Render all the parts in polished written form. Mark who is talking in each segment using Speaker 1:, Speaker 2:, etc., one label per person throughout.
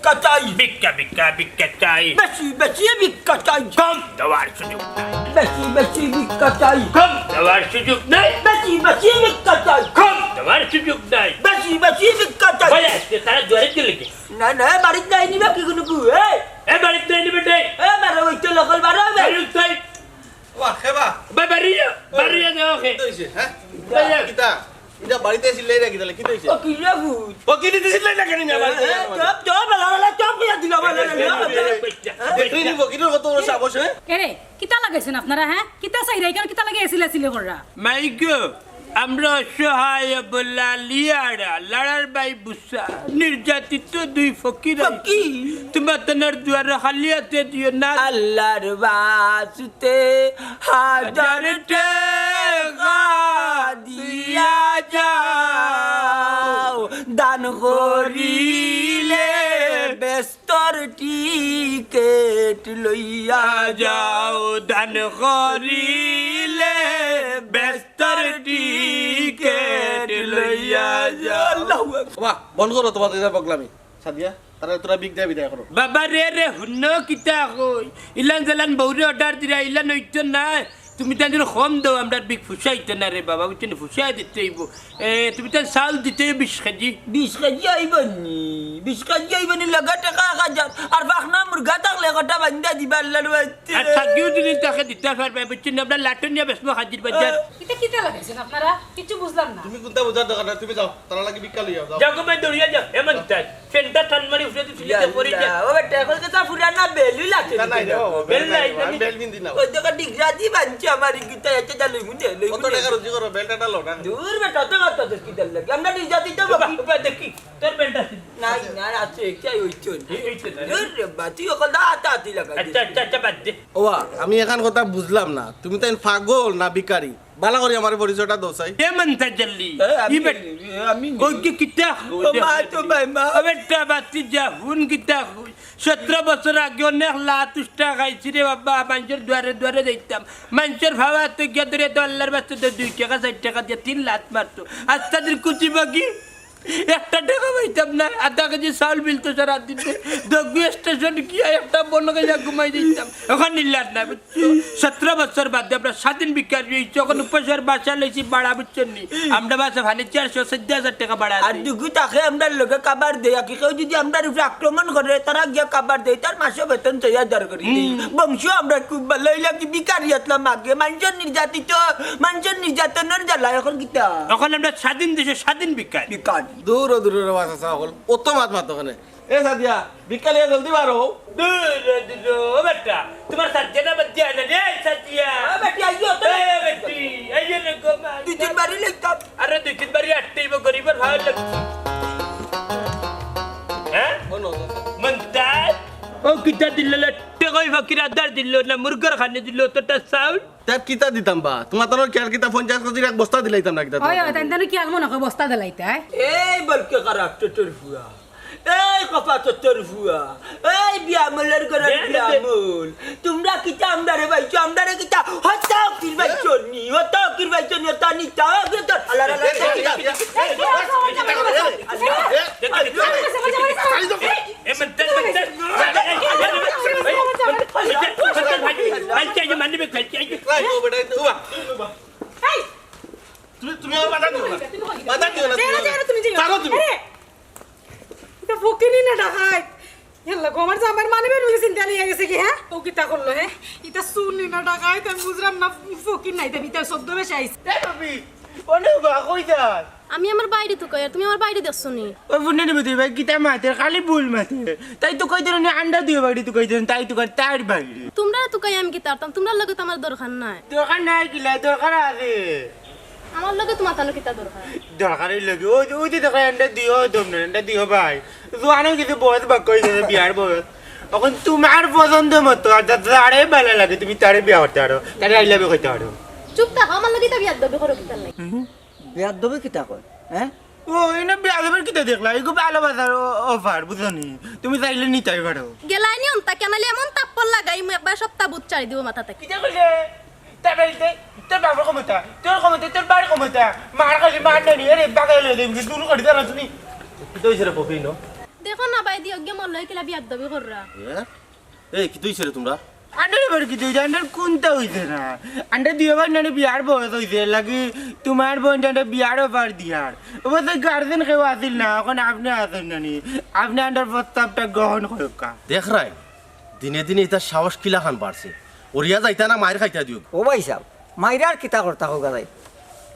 Speaker 1: ভিক্ষা চাই
Speaker 2: ভিক্ষা ভিক্ষা ভিক্ষা চাই
Speaker 1: বেশি বেশি ভিক্ষা চাই
Speaker 2: কম দেওয়ার সুযোগ নাই
Speaker 1: বেশি বেশি ভিক্ষা চাই
Speaker 2: কম দেওয়ার সুযোগ নাই
Speaker 1: বেশি বেশি ভিক্ষা চাই
Speaker 2: কম দেওয়ার সুযোগ নাই
Speaker 1: বেশি বেশি ভিক্ষা চাই
Speaker 2: বলে আজকে তারা জোরে দিলে কি
Speaker 1: না না বাড়িতে যাই নিবা কি কোনো কু
Speaker 2: এ বাড়িতে নিবে দে
Speaker 1: এ মারা ওইটা লোকাল বাড়া
Speaker 2: বাড়ি তাই
Speaker 3: বাহ খেবা
Speaker 2: বাড়িয়া দেওয়া খে
Speaker 3: কি হইছে হ্যাঁ
Speaker 2: বাড়িয়া।
Speaker 3: কিতা এটা বাড়িতে ছিলে রে কিতা কি হইছে
Speaker 1: ও কি রে ভূত
Speaker 3: ও কি দিছিল না কেন না বাড়িতে
Speaker 1: চপ চপ বালা চপ দিয়া দিলা বালা
Speaker 3: দেখি নিব কিটো কত সাবস হে
Speaker 4: এরে কিতা লাগাইছেন আপনারা হ্যাঁ কিতা চাইরা কেন কিতা লাগে এসিলে সিলে কররা
Speaker 2: মাইগো আমরা অসহায় বললা লিয়াড়া লড়ার বাই বুসা নির্যাতিত দুই ফকির
Speaker 1: ফকির।
Speaker 2: তোমার তনার দুয়ার খালিয়াতে দিও না
Speaker 1: আল্লাহর বাসুতে হাজার টাকা দিয়া যাও দান করিলে বেস্তর টিকেট লইয়া
Speaker 2: যাও দান করিলে বেস্তর টিকেট লইয়া যাও
Speaker 1: আল্লাহু আকবার।
Speaker 3: বাহ বন্ধ করো তোমার এটা বগলামি সাদিয়া তারা তোরা বিগ দেয়া বিদায় করো
Speaker 2: বাবা রে রে হুন্ন কিতা কই ইলান জালান বউরে অর্ডার দিরা ইলান হইতো না তুমি তাদের কম দাও আমরা বিগ ফুসাইতে না রে বাবা বুঝছেন ফুসাই দিতে হইব তুমি তার চাউল দিতে 20 কেজি
Speaker 1: 20 কেজি আইবনি 20 কেজি আইবনি লাগা টাকা 1000 আর বাখনা মুরগা থাকলে কটা বান্দা দিবা আল্লাহর বাচ্চা
Speaker 2: আর থাকিও যদি তাকে দিতে পারবে বুঝছেন আমরা লাটন নিয়ে বেসমো হাজির বাজার
Speaker 4: কিতা কিতা লাগাইছেন আপনারা কিছু বুঝলাম না
Speaker 3: তুমি কোনটা বুঝার দরকার নাই তুমি যাও তারা লাগি বিক্কা লইয়া যাও
Speaker 2: যাও গো দৌড়িয়া যাও এমন তাই সেন্টা টান মারি উঠে দিতে পড়ে যা
Speaker 1: ও বেটা এখন কথা ফুরানা বেলু লাগে
Speaker 3: না নাই রে
Speaker 2: বেল নাই,
Speaker 3: আমি বেল বিন দিনা
Speaker 1: ওই জায়গা ডিগরাজি বানছে আমার গিতা এতে জালই মুনে লই
Speaker 3: কত টাকা রুজি করো বেলটা লো না
Speaker 1: দূর বেটা তো কত তো কি দল লাগে আমরা নিজাতি তো
Speaker 2: বাবা দেখি তোর বেলটা
Speaker 1: নাই না আছে চাই হইছন
Speaker 2: হইছে না।
Speaker 1: দূর রে বাতি ওকল দা আতি লাগা
Speaker 2: আচ্ছা আচ্ছা আচ্ছা বাদ দে
Speaker 3: ওয়া আমি এখন কথা বুঝলাম না তুমি তাই পাগল না ভিখারি ভালো করে আমার পরিচয়টা দাও চাই
Speaker 2: এমন তাজল্লি ই বেট
Speaker 1: আমি
Speaker 2: ওই কি কিতা
Speaker 1: ও মা তো ভাই মা
Speaker 2: বেটা বাতি যা হুন কিতা 17 বছর আগে অনেক লাতুষ্টা খাইছি রে বাবা মানুষের দুয়ারে দুয়ারে যাইতাম মানুষের ভাবা তো গিয়ে ধরে $1 বাচ্চা 2 টাকা 4 টাকা দিয়ে 3 লাত মারতো আজ তাদের কুচি বাকি 1 টাকা পাইতাম না আধা কেজি চাউল মিলতো সারা দিন দগু স্টেশন গিয়ে একটা বনকে যা ঘুমাই দিতাম এখন নিলার না বুঝছো 17 বছর বাদে আমরা স্বাধীন বিকাশ হয়েছি যখন উপসর বাসা লইছি বাড়া বুঝছেন নি আমরা বাসা ভানে 414,000 টাকা বাড়া
Speaker 1: আর দুগু তাকে আমরা লোকে কাবার দেয়া কি কেউ যদি আমরা উপরে আক্রমণ করে তারা গিয়া কাবার দেয় তার মাসে বেতন 6000 করে দেই বংশ আমরা খুব ভালো হইলা কি বিকারি আসলাম আগে মানুষের নির্যাতিত মানুষের নির্যাতনের জ্বালা এখন কিতা
Speaker 2: এখন আমরা স্বাধীন দেশে স্বাধীন বিকাশ
Speaker 1: বিকারি
Speaker 3: দূর দূর বাসা সকল অত মাত মাত ওখানে এ সাদিয়া ভিক্ষা লিয়া জলদি বারো
Speaker 2: দূর দূর ও বেটা তোমার সাজ্জানা বাজ্জা না রে সাজিয়া
Speaker 1: বেটি আইও তো
Speaker 2: এ বেটি এই যে গো মা
Speaker 1: দুই তিন বাড়ি লইতাম
Speaker 2: আরে 2-3 বারই আটটাইব গরিবের ভালো লাগছে হ্যাঁ মন্তাজ ও কিতা দিল টেকই ফকির আদার দিল না মুরগার খানে দিল তোটা সাউন্ড
Speaker 3: তার কিতা দিতাম বা তোমার তোর কেয়ার কিতা 50 কেজির এক বস্তা দিলাইতাম না কিতা
Speaker 4: হয় হয় তাই কি আলমো না বস্তা দিলাইতে
Speaker 1: এই বলকে খারাপ তোর ফুয়া এই কপা তোর ফুয়া এই বিয়ামলের করে বিয়ামল তোমরা কিতা আমদারে বাইছো আমদারে কিতা হতা কির বাইছো নি হতা কির বাইছো নি হতা নি তা তো আল্লাহ
Speaker 2: এ মন্তাজ মন্তাজ আচ্ছা যে মানে বে খাইছি
Speaker 3: ও বেটা উবা তুমি আর বাধা দিও না বাধা দিও না পারো তুমি
Speaker 4: এটা ফকিনি না ঢাকায় হেল্লা গোমার জামার মানিবে রুই চিন্তা নিয়ে গেছে কি হ্যাঁ ও কিতা করলো হ্যাঁ এটা শুননি না ঢাকায় তাই বুঝলাম না ফকির নাই তাই ভিতর 14 বেশি আইছে
Speaker 2: এ বাবি ওনে বা কই যাস
Speaker 5: আমি আমার বাইরে তো কই আর তুমি আমার বাইরে দেখছো নি
Speaker 2: ও বুনে নেবে তুই ভাই কিতা মাতে খালি ভুল মাতে তাই তো কই দিন আন্ডা দিও বাড়ি তো কই দিন তাই তো কই তার বাড়ি
Speaker 5: তোমরা তো কই আমি কি তারতাম তোমরা লগে তো আমার দরকার নাই
Speaker 2: দোকান নাই কিলা দরকার আছে
Speaker 5: আমার লগে তোমার তানো কিতা দরকার
Speaker 2: দরকারই লাগে ওই যে দোকান আন্ডা দিও তোমরা আন্ডা দিও ভাই জোয়ানো কিছু বয়স বাক কই দিবে বিয়ার বয়স এখন তোমার পছন্দ মতো আর যারে ভালো লাগে তুমি তারে বিয়া করতে পারো তারে আই লাভ কইতে পারো
Speaker 5: চুপ থাকো আমার লগে তো বিয়ার দবে করো কিতা লাগে
Speaker 1: বিয়ার দবে কিতা কয় হ্যাঁ
Speaker 2: ও এনে বিয়া দেবার কিতা দেখলা এগো ভালোবাসার অফার বুঝনি তুমি চাইলে নিতেই পারো
Speaker 5: গেলাই নি অন্তা কেনালি এমন তাপ্পল লাগাই মু একবার সপ্তাহ বুত চারি দিব মাথা থেকে
Speaker 2: কিতা কইলে তার বাড়িতে তোর বাবার ক্ষমতা তোর বাড়ির ক্ষমতা মার কাছে মার নেই আরে বাগাইলে দেবি দুটো করে দাঁড়া তুমি তো হইছে রে পপি নো
Speaker 5: দেখো না পাই দিও গে মন লই কিলা বিয়ার দাবি কররা
Speaker 3: এই কি তুইছে রে তোমরা
Speaker 2: আন্ডার এবার কি তুই আন্ডার কোনটা হইছে না আন্ডার দিয়ে বার নানি বিয়ার বয়স হইছে লাগি তোমার বোন আন্ডার বিয়ার অফার দিয়ার অবশ্য গার্জেন কেউ আসিল না এখন আপনি আসেন নানি আপনি আন্ডার প্রস্তাবটা গ্রহণ করুকা
Speaker 3: দেখ রাই দিনে দিনে তার সাহস কিলা খান বাড়ছে ওরিয়া যাইতা না মায়ের খাইতা দিও
Speaker 6: ও ভাই সাহেব মাইরার কিতা করতা হোক যাই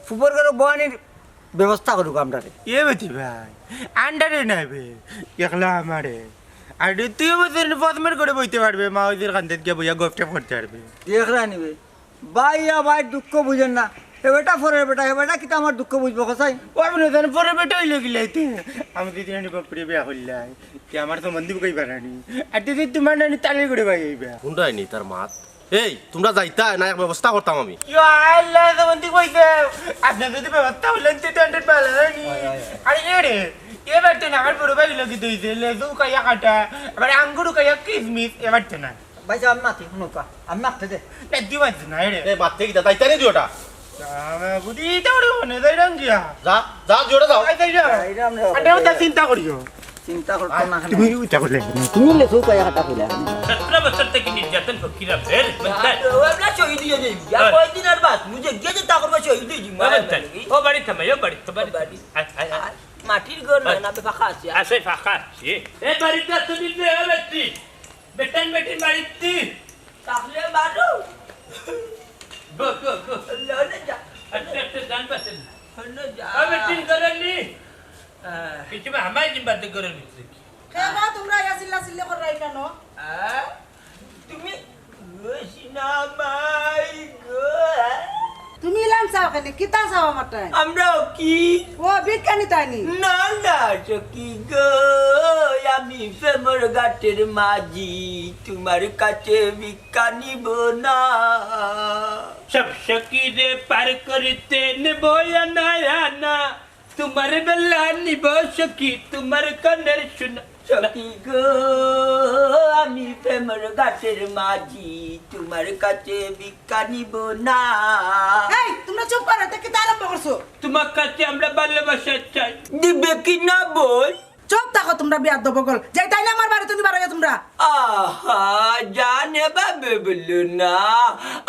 Speaker 6: ফুবর করে বহানির ব্যবস্থা করুক আমরা
Speaker 2: এ বেটি ভাই আন্ডারে নাইবে একলা আমারে আর তুই বছর প্রথমের করে বইতে পারবে মা ওইদের কান্তে গিয়ে বইয়া গফটে করতে পারবে
Speaker 6: দেখরা নিবে ভাইয়া ভাই দুঃখ বুঝেন না এ বেটা ফরের বেটা এ বেটা কিতা আমার দুঃখ বুঝবো কোথায়
Speaker 2: ও আপনি জান পরে বেটা হইলে গিলাইতে আমি দিদি নানি বাপরে বিয়া হইলাই কি আমার তো মন্দির কই বানানি আর দিদি তোমার নানি তালে করে ভাই আইবা
Speaker 3: হুন্ডাইনি তার মাত এই তোমরা যাইতা না এক ব্যবস্থা করতাম আমি
Speaker 2: ইয়া আল্লাহ তো মন্দির কইতে আপনি যদি ব্যবস্থা হলেন 200 পালানি আরে এরে এবার তো না আমার বড় ভাই লাগি দইছে লেজু কাইয়া কাটা আবার আঙ্গুরু কাইয়া কিসমিস এবার তো না
Speaker 6: ভাই সাহেব আমি মাতি শুনুকা আমি মারতে দে
Speaker 2: না দিবাজ না এরে
Speaker 3: এই বাতে কি যাইতা নি দিওটা
Speaker 2: আমি বুঝি তাওরে মনে যাই রাঙ্গিয়া
Speaker 3: যা যা জোড়া যাও
Speaker 2: আই যাই
Speaker 6: এটা আমরা
Speaker 2: আন্ডা ওটা চিন্তা করিও
Speaker 6: চিন্তা করতাম না
Speaker 2: তুমি উইটা করলে
Speaker 6: তুমি লেসু কায়া কাটা কইলা
Speaker 7: 17 বছর থেকে নির্যাতন ফকিরা ফের
Speaker 1: আমরা শহীদ হয়ে যাই কয়েকদিনের বাদ মুঝে গেছে তা করবো শহীদ হয়ে যাই
Speaker 7: ও বাড়ি থামাই ও বাড়ি তো বাড়ি
Speaker 1: মাটির ঘর নয় না ফাঁকা আছে
Speaker 7: আসে ফাঁকা আছে এ বাড়িটা তুমি বেটি বেটান বেটি বাড়িতে
Speaker 1: তাহলে বারো
Speaker 7: গো গো গো
Speaker 1: লনে যা
Speaker 7: একটা জান পাছেন
Speaker 1: লনে যা
Speaker 7: ও বেটি করেনি কিছু আমাই জিম্বাতে করে নিচ্ছে
Speaker 4: কেবা তোমরা ইয়া চিল্লা চিল্লি করাই কেন
Speaker 1: তুমি গোসিনা মাই গো
Speaker 4: তুমি ইলাম চাও কেন কিতা চাও আমারটাই
Speaker 1: আমরা কি
Speaker 4: ও বিজ্ঞানী তাইনি
Speaker 1: না না কি গো আমি প্রেমর ঘাটের মাঝি তোমার কাছে ভিক্ষা নিব না
Speaker 7: সব সকিরে পার করতে নেব না তোমার বেলা নিব সখী তোমার কানের শোনা
Speaker 1: সখী গো আমি প্রেমর ঘাটের মাঝি তোমার কাছে ভিক্ষা নিব না
Speaker 4: এই তোমরা চুপ করো তে কিতা আরম্ভ করছো
Speaker 7: তোমার কাছে আমরা ভালোবাসা চাই
Speaker 1: দিবে কি না বল
Speaker 4: চুপ থাকো তোমরা বিয়ার দেবো গল যাই তাইলে আমার বাড়িতে তুমি বাড়াইয়া তোমরা
Speaker 1: আহা জানে বাবে বললো না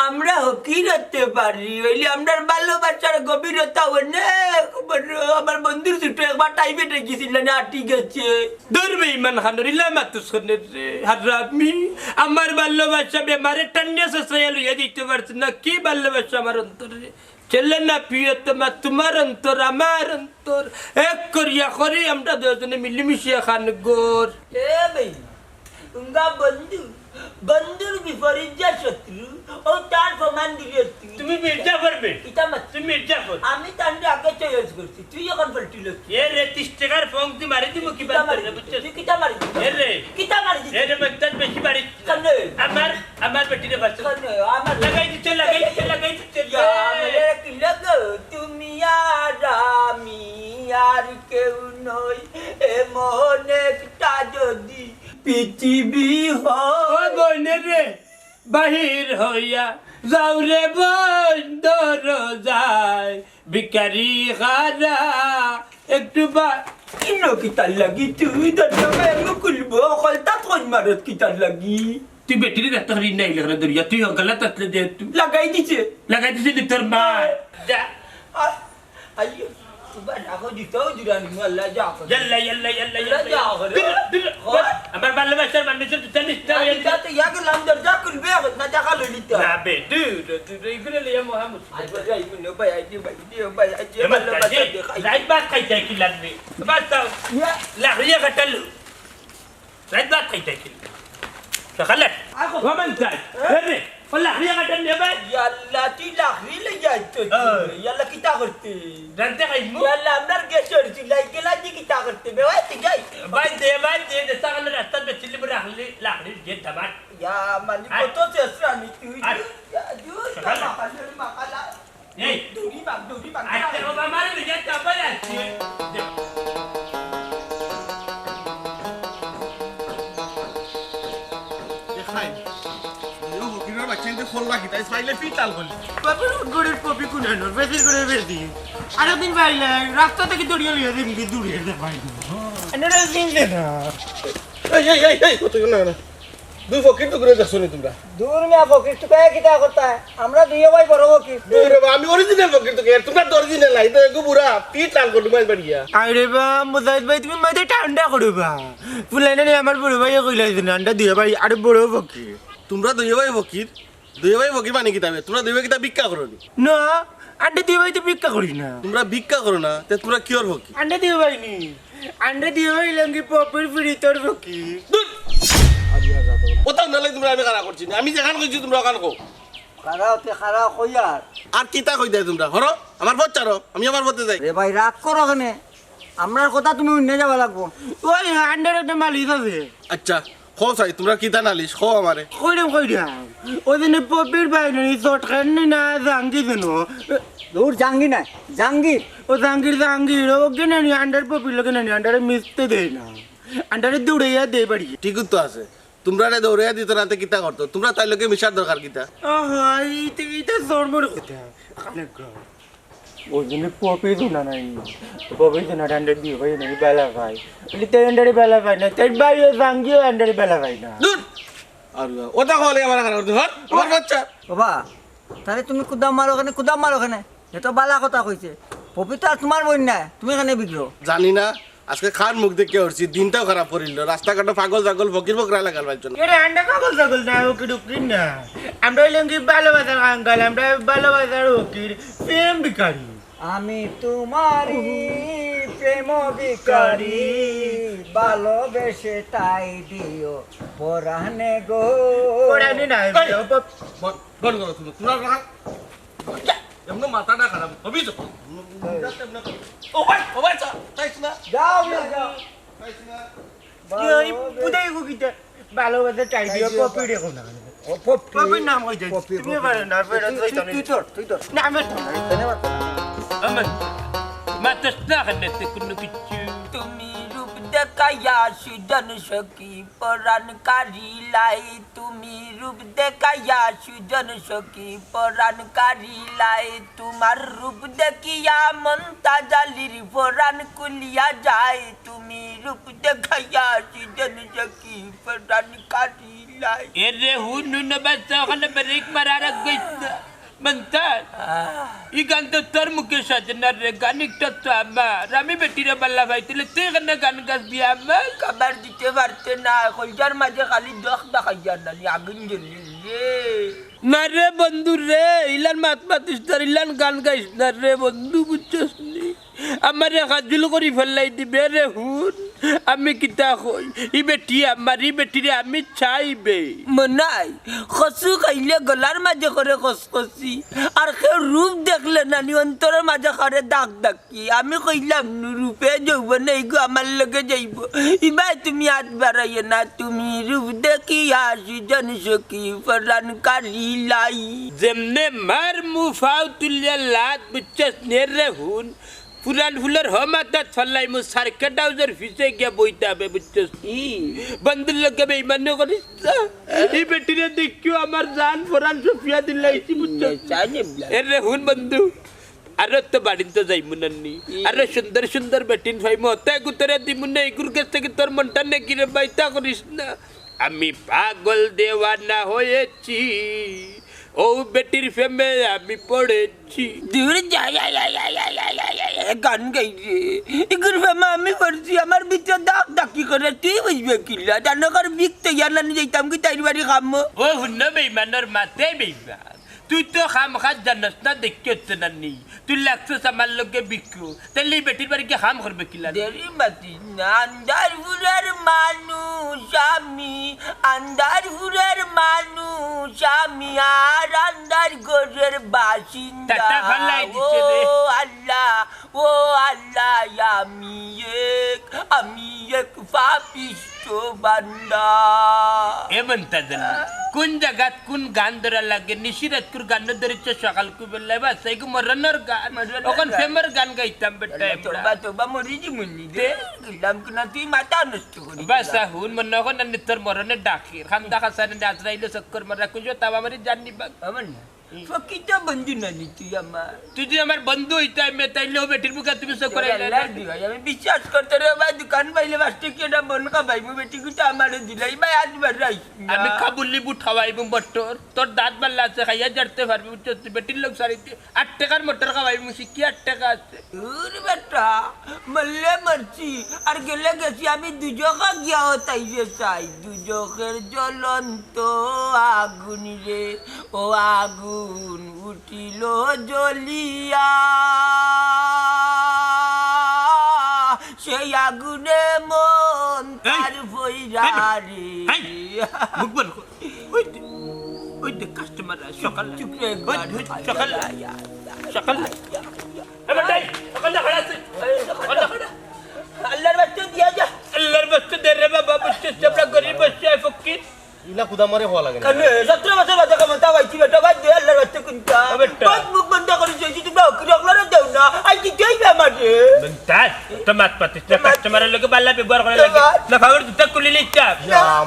Speaker 1: আমরা হকি রাখতে পারি হইলে আমরা ভালোবাসার গভীরতা অনেক বড়। আমার বন্ধুর দুটো একবার টাইমে রেখেছিল না ঠিক আছে
Speaker 7: ধরবে ইমান হানুরিল্লা মাতু শোনে রে হারামি আমার ভালোবাসা বেমারে টান্নে সসাইয়া লইয়া দিতে পারছে না কি ভালোবাসা আমার অন্তরে ছেলে না প্রিয়তমা তোমার অন্তর আমার অন্তর এক করিয়া করি আমরা দুজনে মিলেমিশে খান গোর
Speaker 1: এ ভাই উঙ্গা বন্ধু বন্ধুর বিপরীত যা শত্রু ও তার প্রমাণ দিলে
Speaker 7: তুমি মির্জা করবে
Speaker 1: কিতা মাত
Speaker 7: তুমি মির্জা কর
Speaker 1: আমি তান্ডে আগে চয়েস করছি তুই এখন পল্টিল
Speaker 7: এ রে 30 টাকার ফোন মারি দিব কি
Speaker 1: কিতা
Speaker 7: বাদ
Speaker 1: মারি
Speaker 7: করে বুঝছিস
Speaker 1: তুই কিতা মারি
Speaker 7: এ রে
Speaker 1: কিতা মারি
Speaker 7: এ রে মতন বেশি বাড়ি
Speaker 1: কানে
Speaker 7: আমার বেটিরে বাচ্চা
Speaker 1: কানে আমার
Speaker 7: লাগাই দিচ্ছে
Speaker 1: ইয়া মেরে কি লাগো তুমি আর আমি আর কেউ নই এমন একটা যদি পৃথিবী
Speaker 7: ও
Speaker 1: হয়
Speaker 7: বনে রে বাহির হইয়া যাও রে বন্দর যায় ভিখারি খারা একটু বা
Speaker 1: কিনো কিতার লাগি তুই দরজা মুকুলবো কলতা কোন মারত কিতার লাগি
Speaker 7: তুই বেটিরে রাস্তা করি নাই লাগা দরিয়া তুই গলত আসলে দে তুই
Speaker 1: লাগাই দিছে
Speaker 7: লাগাই দিছিস তোর মা যা
Speaker 1: আইয়ো তুবা রাখো দিতো জুরানি আল্লাহ যা
Speaker 7: ইয়াল্লা ইয়াল্লা ইয়াল্লা
Speaker 1: যা
Speaker 7: আমার ভালোবাসার মানুষের তুই জানিস না
Speaker 1: এটা তো ইয়াগ লাম দরজা খুলবে না দেখা লইতা
Speaker 7: না বে তুই এগুলো লিয়া মোহাম্মদ
Speaker 1: আই বাই কোন ভাই আই ভাই আই যে ভালো বাচ্চা দেখাই
Speaker 7: রাইট বাত খাইতে কি লাগবে বাত দাও লাহরিয়া কাটালু রাইট বাত খাইতে কি সকালে ওমান তাই রে লাহরিয়া কাটাল নে ভাই
Speaker 1: ইয়াল্লা তুই লাখরি লে যাইতো ইয়াল্লা কিতা করতে
Speaker 7: জানতে খাইমু
Speaker 1: ইয়াল্লা আমরার গেছর চুলাই গেলা দি কিতা করতে বে ওই তুই যাই
Speaker 7: ভাই দে সকালে রাস্তা বেচিলি বড় হালি লাহরি যে টামাট
Speaker 1: ইয়া মালিক কত চেষ্টানি তুই ইয়া জুর মাকালা
Speaker 7: এই
Speaker 1: দৌড়ি বাগ
Speaker 7: আচ্ছা ও আমার লিয়ে চাপা যাচ্ছে
Speaker 3: দেখাই ইও হকিনের বাচ্চা কিন্তু খোল লাগি তাই পাইলে পিতাল করলি
Speaker 2: বাপের গড়ের পপি কুনানো বেশি করে বেশি আরো দিন পাইলে রাস্তা থেকে দড়িয়ে লিয়ে দিন কি দূরে পাই এনারা চিনতে না
Speaker 3: এই কত না না দুই ফকির তো করে যাচ্ছ তোমরা
Speaker 6: দূর মিয়া ফকির তো কয়ে কিতা করতা আমরা দুই ভাই বড় ফকির
Speaker 3: আমি অরিজিনাল ফকির তো তোমরা তো অরিজিনাল নাই তো একটু বুড়া পিতাল করলি মাছ বাড়িয়া
Speaker 2: আরে বা মুজাহিদ ভাই তুমি মাঝে ঠান্ডা করো বা ফুলাইনা আমার বড় ভাই কইলাইছেন আন্ডা দিয়ে ভাই আরে বড় ফকির
Speaker 3: তোমরা দুই ভাই ফকির মানে কিতাবে তোমরা দুই ভাই কিতাব ভিক্ষা করো নি
Speaker 2: না আন্ডা দিয়ে ভাই তো ভিক্ষা করি না
Speaker 3: তোমরা ভিক্ষা করো না তে তোমরা কিয়র ফকির
Speaker 2: আন্ডা দিয়ে ভাই নি আন্ডা দিয়ে ভাই লঙ্গি পপের ফিরি তোর ফকির
Speaker 3: ওটা নালে তোমরা আমি কারা করছি না আমি যেখান কইছি তোমরা ওখান কো
Speaker 6: খারা কইয়ার
Speaker 3: আর কিতা কই দেয় তোমরা হরো আমার বচ্চারো আমি আমার বলতে যাই
Speaker 6: রে ভাই রাগ করো কেনে আমরার কথা তুমি উন্নে যাবা লাগবো
Speaker 2: ওই আন্ডার একটা মালিক আছে
Speaker 3: আচ্ছা খো চাই তোমরা কিতা নালিস খো আমারে
Speaker 2: কইরাম ওই দিন পপের বাইরে চটকান না জাঙ্গি যেন
Speaker 6: দূর জাঙ্গি নাই জাঙ্গির
Speaker 2: ও জাঙ্গির ও কেন আন্ডার পপির লোক না আন্ডারে মিশতে দেয় না আন্ডারে দৌড়াইয়া দেয় বাড়ি
Speaker 3: ঠিক তো আছে তোমরা রে দৌড়াইয়া দিত রাতে কিতা করতো তোমরা তাই লোকে মিশার দরকার কিতা
Speaker 2: এইটা জন্মর কথা ওই জন্য পপি শোনা নাই পপি শোনা আন্ডার দিয়ে ভাই নাকি বেলা ভাই তাই আন্ডারে বেলা ভাই না তাই বাইরে জাঙ্গিও আন্ডারে বেলা ভাই না
Speaker 3: দূর আর ওটা হলে আমার কারণ হর আমার বাচ্চা
Speaker 6: বাবা তাহলে তুমি কুদাম মারো কেনে এত বালা কথা কইছে পবিত্র আর তোমার বোন নাই তুমি কেনে বিগ্রহ
Speaker 3: জানি না আজকে খার মুখ দেখে উঠছি দিনটাও খারাপ করিল রাস্তাঘাটে পাগল জাগল ফকির ফকরা লাগাল পাইছো
Speaker 2: এরে আন্ডা পাগল ছাগল না ওকে ঢুকি না আমরা হইলাম কি ভালোবাসার আঙ্কাল আমরা ভালোবাসার ওকির প্রেম ভিখারি
Speaker 6: আমি তোমারি প্রেম ভিখারি ভালোবেসে তাই দিও পরানে গো
Speaker 2: পড়ানি না
Speaker 3: বল করো তুমি তোমরা রাখ এমন মাথাটা খারাপ হবি তো ও ভাই চাইছ না
Speaker 6: যাও যাও
Speaker 2: ওই পুদাই গুকিতে ভালোবাসার চাই দিও পপি রে কোনা পপির নাম কই যাই তুমি পারো না
Speaker 6: তুই তোর
Speaker 2: না আমি
Speaker 6: ধন্যবাদ
Speaker 7: আমার মাতাস না খান্নাতে কোনো কিছু
Speaker 1: তুমি রূপ দেখাইয়া সুজন সখী পরাণ কারিলাই তুমি রূপ দেখাইয়া সুজন সখী পরাণ কারিলাই তোমার রূপ দেখিয়া মন তাজালির পরাণ কুলিয়া যায় তুমি রূপ দেখাইয়া সুজন সখী পরাণ কারিলাই
Speaker 7: এরে হুন বাচ্চা ওখানে ব্রেক মারার গইছে মন্তাজ এই গান তো তোর মুখে সাজনার রে গানিকটা তো আমার আমি বেটিরে বাল্লা ভাই তুই কেন গান গাছবি আমার
Speaker 1: খাবার দিতে পারতে না কলজার মাঝে খালি দখ দেখাইয়া না আগুন জ্বলিলে
Speaker 7: না রে বন্ধু রে ইলান মাত মাতিস তোর ইলান গান গাইস না রে বন্ধু বুঝছস নি আমার হাজুল করি ফেললাই দিবে রে হুন আমি কিতা কই ই বেটিরে আমি চাইবে
Speaker 1: মনাই খসু খাইলে গলার মাঝে করে খসখসি আর সে রূপ দেখলে নানি অন্তরের মাঝে করে দাগ দাকি আমি কইলাম রূপে যাইব না এইগো আমার লগে যাইব ইবাই তুমি হাত বাড়াইয়ে না তুমি রূপ দেখি আসি জন সখী পরাণ কারিলাই
Speaker 7: যেমনে মার মুফাও তুলিয়া লাত বুঝছস নে রে হুন পুরান ফুলের হমাতাত ফল্লাই মু সারকে ডাউজার ফিসে গিয়া বইতে হবে বুঝছস ই বন্ধুর লোকে বেইমান করিস না এই বেটিরে দেখিও আমার জান পুরান সুফিয়া দিলাইছি বুঝছস এরে হুন বন্ধু আরো তো বাড়িন তো যাইমু নান্নি আরো সুন্দর সুন্দর বেটিন ফাইমু হতে গুতরে দিমু না এগুর কাছ থেকে তোর মনটা নে কিরে বাইতা করিস না আমি পাগল দেওয়ানা হয়েছি ও বেটির ফেমে আমি পড়েছি
Speaker 1: দূর গান গাইছে এগুর ফেমা আমি করছি আমার ভিতরে দাগ দাকি করে তুই বুঝবে কিলা জানকার বিক তৈয়ার নানি যাইতাম কি তাইর বাড়ি খামো
Speaker 7: ও হুন্ন বেইমানের মাতে বেইমান তুই তো খাম খাত জানাস না দেখতে নানি তুই লাগছিস আমার লোকে বিকু তাহলে এই বেটির বাড়ি খাম করবে কিলা
Speaker 1: দেরি মাতি না আন্দারপুরের মানুষ আমি আন্দারপুরের মানুষ আমি আর আন্দার ঘরের বাসিন্দা
Speaker 7: টাটা ফালাই দিছে রে।
Speaker 1: ও আল্লাহ আমি এক পাপিষ্ট বান্দা
Speaker 7: এমন তাদের কোন জায়গাত কোন গান ধরা লাগে নিশিরাতকুর গান ধরেছে সকালকু বেলায় বা সেই মরনের গান ওখান ফেমার গান গাইতাম বেটা
Speaker 1: তোবা তোবা মরিজি মুন্নি দে গেলাম কিনা তুই মাথা নষ্ট করি
Speaker 7: বাসা হুন মন নখন নিতর মরনে ডাকির খান্দা খাসানে আজরাইলে চক্কর মারা কুজো তাবা মারি জাননি বাগ
Speaker 1: আমার না ফকিটা বন্ধু নানি তুই আমার
Speaker 2: তুই যে আমার বন্ধু হইতে আমি তাইলেও বেটির মুখে তুমি সব করে
Speaker 1: আমি বিশ্বাস করতে রে ভাই দোকান পাইলে বাসতে কি এটা মন খাবাই মু বেটি গুটা আমারে দিলাই ভাই আজবার রাইছি
Speaker 2: আমি কাবুলি বুট খাওয়াইব বট্টর তোর দাঁত বাল্লা আছে খাইয়া জারতে পারবি বুঝছো তুই বেটির লোক সারিতে 8 টাকার মোটর খাওয়াইব শিখি 8 টাকা আছে
Speaker 1: দূর বেটা মরলে মরছি আর গেলে গেছি আমি দুজকা গিয়া তাই যে চাই দুজকের জ্বলন্ত আগুন রে ও আগুন উঠিল জ্বলিয়া সেই আগুনে মন তার ভৈরা রে
Speaker 2: মুখ বন্ধ কর ওই দে কাস্টমার সকাল
Speaker 1: চুপরে
Speaker 2: সকাল সকাল এবার তাই সকাল খড়া আছে সকাল খড়া
Speaker 1: আল্লাহর বাচ্চা দিয়া যা
Speaker 2: আল্লাহর বস্তু দে রে বাবা বস্তু আমরা গরিব বস্তু ফকির
Speaker 3: ইলা কুদা মারে হওয়া লাগে না
Speaker 1: কানে 17 বছর বাদে কামতা পাইছি বেটা বাদ দে আল্লাহর বাচ্চা কোনটা
Speaker 2: বেটা।
Speaker 1: বাদ মুখ বন্ধ করে যাইছি তোমরা ওকে আপনারা দাও না আই কি যাইবে আমাকে
Speaker 2: তাই তো মাত পাতিস না কাস্টমারের লগে বাল্লা ব্যবহার করে লাগে না ফাওয়ার দুটা কুলি লইতা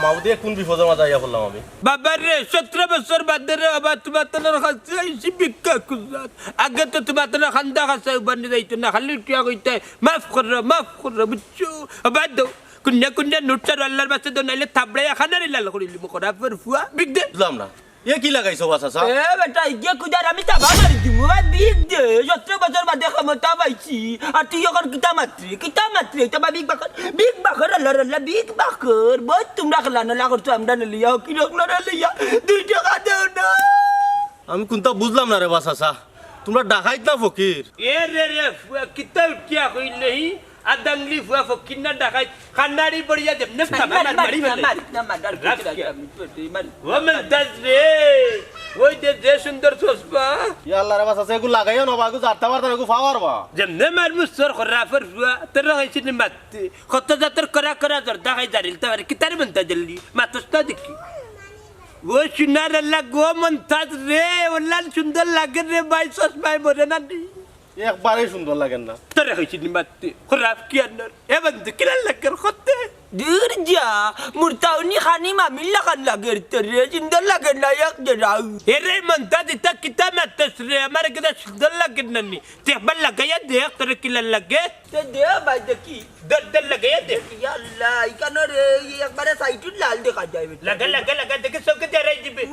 Speaker 3: মাউদে কোন বিপদের মাঝে আইয়া পড়লাম আমি
Speaker 2: বাবার রে 17 বছর বাদে রে বাবা তোমার তো খাচ্ছে আইছি ভিক্ষা কুজাত আগে তো তোমার তো খান্দা খাচ্ছে বন্ধ যাইতো না খালি টিয়া কইতে মাফ করো বুঝছো বাদ দাও কুন্যা কুন্যা নোটসার আল্লাহর বাচ্চা দো নাইলে থাবড়াই খানারি লাল করিলি মকরা ফের ফুয়া বিগ দে
Speaker 3: বুঝলাম না এ কি লাগাইছো বাসা
Speaker 1: এ বেটা ইগে কুদার আমি তা ভাগারি দিমু ভাই বিগ দে 17 বছর বাদে কামতা পাইছি আর তুই এখন কিতা মাত্রি এটা বিগ বাকর আল্লাহ বিগ বাকর বহুত তোমরা খেলানো লাগর তো আমরা লিয়া কি রকলা লিয়া 2 টাকা দাও না
Speaker 3: আমি কোনটা বুঝলাম না রে বাসা তোমরা ডাকাইত না ফকির
Speaker 2: এ রে ফুয়া কিতা উঠিয়া কইলে আদাংলি ফুয়া ফকির না ডাকাই খানারি বড়িয়া দেব নে খাবা মারি ও মন্দাজ রে ওই যে সুন্দর সসবা
Speaker 3: ইয়া আল্লাহ রে বাসা এগু লাগাইও না বাগু জারতা বারতা এগু ফাওয়ার বা
Speaker 2: যেমনে মার মুসর খরাফর ফুয়া তোর হইছে নি মাতে কত জাতর করা জর্দা খাই দারিল তার কিতার মন্তা জলদি মাতস্তা দেখি ও সুনার আল্লাহ গো মন্তাজ রে ওলান সুন্দর লাগে রে ভাই সসবাই মরে না
Speaker 3: একবারে সুন্দর লাগেন না
Speaker 2: তোর হইছে নি মাতে খরাফ কি আনর এ বন্ধ কিলা লাগের খতে
Speaker 1: দূর যা মুরতাউনি খানি মামিল লাগান লাগের তরে সুন্দর লাগে না এক জরাউ
Speaker 2: এরে মন্তাজ ইতা কিতা মাতস রে আমার কিতা সুন্দর লাগে নানি তেবার লাগাইয়া দেখ তোর কিলা লাগে
Speaker 1: তে দে ভাই দেখি
Speaker 2: দর লাগাইয়া দেখ
Speaker 1: ইয়া আল্লাহ ইকানো রে একবারে সাইটুল লাল দেখা যায়
Speaker 2: লাগা দেখে সবকে দেরাই দিবে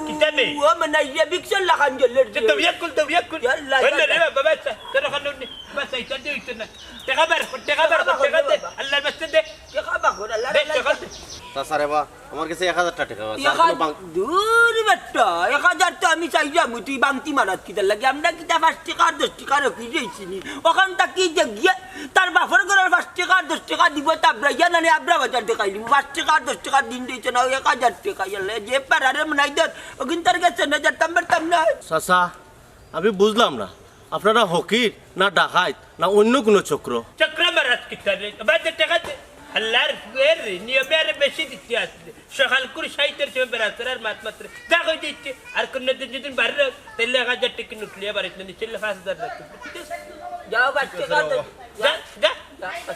Speaker 2: কিতা নে
Speaker 1: ও মানে ইয়া বিক্সল লাগান জলের
Speaker 2: তো বিয়াকুল
Speaker 1: يلا
Speaker 2: ولا لا بابا ترى خلوني بس يتدي ويتنا تغبر دي الله بس دي
Speaker 1: কে খাবা করে আল্লাহ
Speaker 3: তাছাড়া বা আমার কাছে 1000 টাকা
Speaker 1: দূর বেটা 1000 তো আমি চাই যাবো তুই বাংতি মারাত কিটা লাগে আমরা কিটা 5 টাকা 10 টাকা রাখি যাইছি নি ওখান থেকে যে গিয়ে তার বাফর করার 5 টাকা 10 টাকা দিব তাবরা জানা নে আবরা বাজার দেখাইলি 5 টাকা 10 টাকা দিন দিতে না 1000 টাকা ইয়ালে যে পারারে মনাই দর ওখান তার কাছে না যেতাম পারতাম না
Speaker 3: চাচা আমি বুঝলাম না আপনারা হকির না ডাকাইত না অন্য কোনো চক্র
Speaker 2: চক্র মারাত কিটা রে বাদ টাকা দে আল্লাহর ফের নিয়মের বেশি দিতে আসলে সকাল করে 60 সময় বেরাতের আর মাত্র যা কই দিতে আর কোন দিন বাইরে তাইলে 1000 টাকা নুটলিয়া বাড়িতে নিয়ে চলে 5000 টাকা
Speaker 1: যাও 5 টাকা
Speaker 2: যা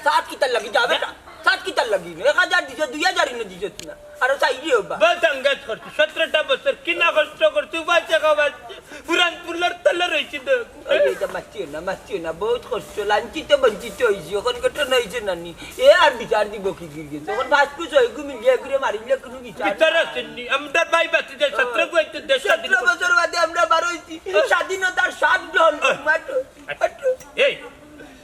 Speaker 1: सात की तल लगी जा बेटा सात की तल लगी 1000 दिसे 2000 न दिसे ना अरे चाहिए होगा
Speaker 2: बहुत अंगत करते 17টা বছর কিনা কষ্ট করতে বাচ্চা খাওয়াচ্ছে পুরান পুলার তলে রইছে তো
Speaker 1: এই যে মাছি না বহুত কষ্ট লাঞ্চিতে বঞ্চিত হইছি ওখান কত নইছে নানি এ আর বিচার দিব কি গিয়ে তখন ফাস্ট কুছ হই গু মিলিয়ে করে মারিলে কোনো বিচার
Speaker 2: বিচার আসেনি আমরা ভাই বাচ্চা 17 বছর দেশ
Speaker 1: 17 বছর বাদে আমরা বার হইছি স্বাধীনতার 7 জন
Speaker 2: এই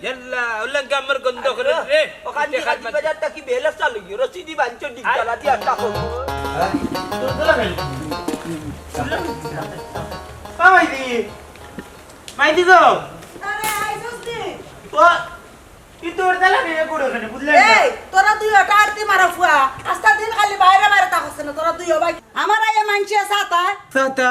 Speaker 2: ইয়াল্লা উল্লাঙ্গ আমার গন্ধ করে রে
Speaker 1: ওখান থেকে বাজার টাকি বেলা চালু গিয়ে রসিদি বাঞ্চো ডিগলা দিয়া টাকো
Speaker 6: মাইদি গো
Speaker 4: আরে আইছস নি
Speaker 6: ও কি তোর দালা রে গুড়ো খানে বুঝলে
Speaker 4: এই তোরা দুই ওটা আরতি মারা ফুয়া আস্তা দিন খালি বাইরে বাইরে তাকছ না তোরা দুই ভাই আমার আয় মানছে সাতা
Speaker 6: সাতা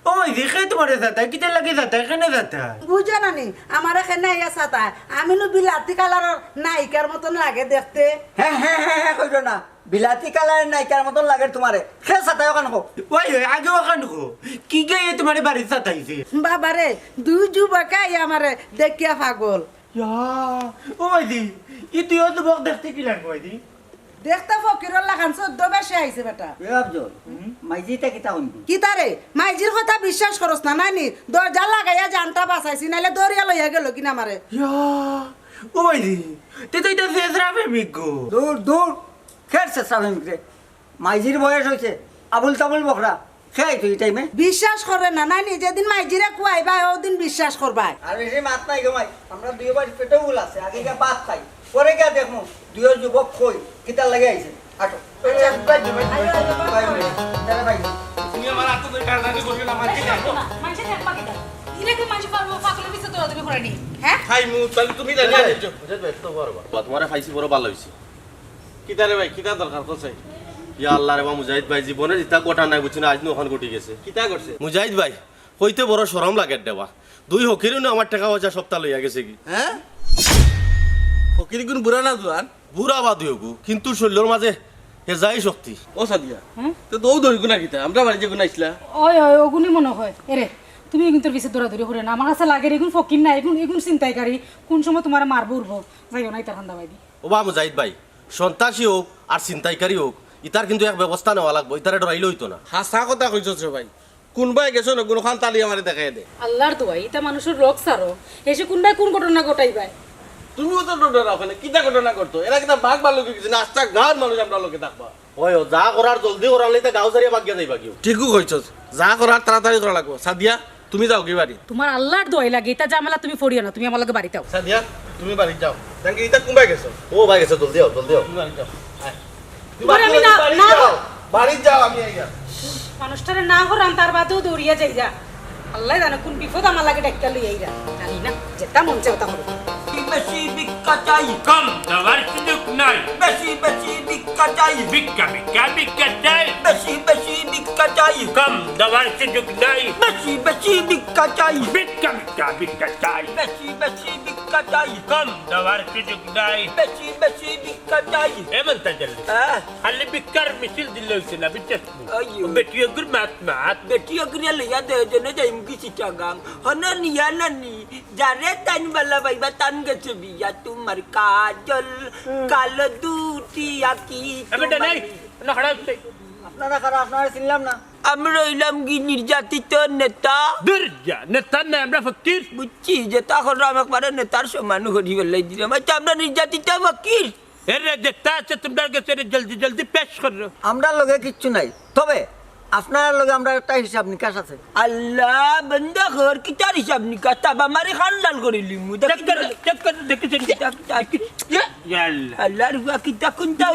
Speaker 6: ও মাইদি কে তোমার সাতা কিতে লাগি সাতা কেনে সাতা
Speaker 4: বুঝা নানি আমার এখানে আইয়া সাতা আমি নো বিলাতি কালারের নায়িকার মতন লাগে দেখতে
Speaker 6: হ্যাঁ কইছো না বিলাতি কালারের নায়িকার মতন লাগে তোমারে খে সাতা ওখান কো ওই আগে ওখান কো কি গে তোমার বাড়ি সাতাইছে
Speaker 4: বাবারে দুই যুবক আইয়া আমারে দেখিয়া পাগল
Speaker 6: ইয়া ও মাইদি ই তুই তো বক দেখতে কি লাগবে মাইদি
Speaker 4: দেখতে ফকিরর লাগান 14 বেশি আইছে বেটা
Speaker 6: এ আফজল মাইজিটা কিতা হইবি
Speaker 4: কি তারে মাইজির কথা বিশ্বাস করস না নানি দরজা লাগাইয়া জানটা বাঁচাইছি নাইলে দরিয়া লইয়া গেল কিনা মারে
Speaker 6: ও মাইজি তে তো এটা ফেসরা প্রেমিক গো দূর দূর খের চেষ্টা প্রেমিক রে মাইজির বয়স হয়েছে আবুল তাবুল বকরা খেয়াই তুই টাইমে
Speaker 4: বিশ্বাস করে না নানি যেদিন মাইজিরে কুয়াইবা ওদিন বিশ্বাস করবা
Speaker 6: আর বেশি মাত নাই গো মাই আমরা দুই বাড়ি পেটেও গুল আছে আগে গিয়ে ভাত খাই পরে গিয়ে দেখমু দুই যুবক কই কিতা লাগে আইছে আটো
Speaker 3: তুমি আমার হাত ধরে কাটাকাটি করবে না আমার কি জানো
Speaker 4: মাইজি দেখবা কিটা ইলেকে মাইজি পারবো পাকলে বিছে তোরা তুমি করে নি হ্যাঁ
Speaker 3: খাই মু তাহলে তুমি জানা দিছো
Speaker 8: তোমারে খাইছি বড় ভালো হইছে
Speaker 3: কিতা রে ভাই কিতা দরকার করছে
Speaker 8: ইয়া আল্লাহ রে বা মুজাহিদ ভাই জীবনে জিতা কোটা নাই বুঝছি না আজ নো ওখান ঘটি গেছে
Speaker 3: কিতা করছে
Speaker 8: মুজাহিদ ভাই হইতে বড় শরম লাগে দেবা দুই হকিরও না আমার টাকা পয়সা সপ্তাহ লইয়া গেছে কি
Speaker 3: হ্যাঁ ফকির গুণ বুড়া না জোয়ান
Speaker 8: বুড়া বাদ হইগু কিন্তু শরীরের মাঝে হে যাই শক্তি
Speaker 3: ও সাদিয়া তো দৌ ধরি গুনা কিতা আমরা বাড়ি যে গুনা আইছিলা
Speaker 4: ওই ওই ওগুনি মনে হয় এরে তুমি কিন্তু বিছে দৌড়াদৌড়ি করে না আমার কাছে লাগে এগুন ফকির না এগুন এগুন চিন্তাইকারী কোন সময় তোমার মারবো উঠবো যাইও না ইতার ঠান্ডা বাইদি
Speaker 8: ও বা মুজাহিদ ভাই সন্ত্রাসী হোক আর চিন্তাইকারী হোক ইতার কিন্তু এক ব্যবস্থা নেওয়া লাগবে ইতারে ডরাইলে হইতো না
Speaker 3: হাসা কথা কইছস রে ভাই কোনবাই গেছো না কোনখান তালি আমারে দেখাই দে
Speaker 4: আল্লাহর দোয়াই এটা মানুষের রোগ সারো এসে কোনবাই কোন ঘটনা ঘটাইবাই
Speaker 3: তুমিও তো ডরা ওখানে কিতা ঘটনা করতো এরা কিতা বাঘ ভালো কিছু না আস্তা গাঁর মানুষ আমরা লোকে থাকবা
Speaker 8: ওই ও, যা করার জলদি করার লইতে গাঁও সারিয়া বাগিয়া যাইবা কেউ
Speaker 3: ঠিকও কইছস যা করার তাড়াতাড়ি করা লাগবো সাদিয়া তুমি যাও কি বাড়ি
Speaker 4: তোমার আল্লাহর দোয়াই লাগে এটা জামেলা তুমি ফড়িও না তুমি আমার লাগে বাড়িতে
Speaker 3: সাদিয়া তুমি বাড়ি যাও জানকি এটা কোনবাই গেছো
Speaker 8: ও ভাই গেছে জলদি আও জলদি আও
Speaker 3: তুমি বাড়ি যাও
Speaker 4: তোমার আমি না
Speaker 3: বাড়ি
Speaker 4: না
Speaker 3: যাও বাড়ি যাও আমি আইয়া
Speaker 4: মানুষটারে না হরান তার বাদেও দৌড়িয়া যাইরা আল্লাহ জানে কোন বিপদ আমার লাগে ডাক্তার লইয়া জানি না যেটা মন চাও তা করো
Speaker 1: বেশি ভিক্ষা চাই
Speaker 2: কম দেওয়ার সুযোগ নাই
Speaker 1: বেশি বেশি ভিক্ষা চাই
Speaker 2: ভিক্ষা ভিক্ষা ভিক্ষা চাই
Speaker 1: বেশি বেশি ভিক্ষা চাই
Speaker 2: কম দেওয়ার সুযোগ নাই
Speaker 1: বেশি বেশি ভিক্ষা চাই
Speaker 2: ভিক্ষা ভিক্ষা ভিক্ষা চাই
Speaker 1: বেশি বেশি ভিক্ষা চাই
Speaker 2: কম দেওয়ার সুযোগ নাই
Speaker 1: বেশি বেশি ভিক্ষা চাই
Speaker 2: এমন তাজল্লি
Speaker 1: হ্যাঁ
Speaker 2: খালি ভিক্ষার মিছিল দিল হইছে না বিচ্ছাস
Speaker 1: আইয়ো।
Speaker 2: বেটিও গুর মাত মাত
Speaker 1: বেটি অগ্রিয়া লইয়া দে জনে যাই মুকি চিটাগাং হন নিয়া নানি যারে তান বালা বাইবা তান গেছে বিয়া তোমার কাজল কালো দুটি আকি
Speaker 2: এবেটা নাই না খারাপ
Speaker 6: আপনারা কারা আপনারা চিনলাম না
Speaker 1: আমরা রইলাম কি নির্যাতিত নেতা
Speaker 2: দুর্জা নেতা না আমরা ফকির
Speaker 1: বুঝছি যে তখন আমাকে পারে নেতার সমান করি বলে দিলাম আচ্ছা আমরা নির্যাতিত ফকির
Speaker 2: এরে যেটা আছে তোমরা কাছে জলদি জলদি পেশ করো
Speaker 6: আমরা লগে কিচ্ছু নাই তবে আপনার লগে আমরা একটা হিসাব নিকাশ আছে
Speaker 1: আল্লাহ বন্ধ কর কি তার হিসাব নিকাশ তাবা মারি খান্ডাল করে লিমু
Speaker 2: চেক কর দেখেছেন ইয়াল্লা
Speaker 1: আল্লাহ রুয়া কি তা কোনটা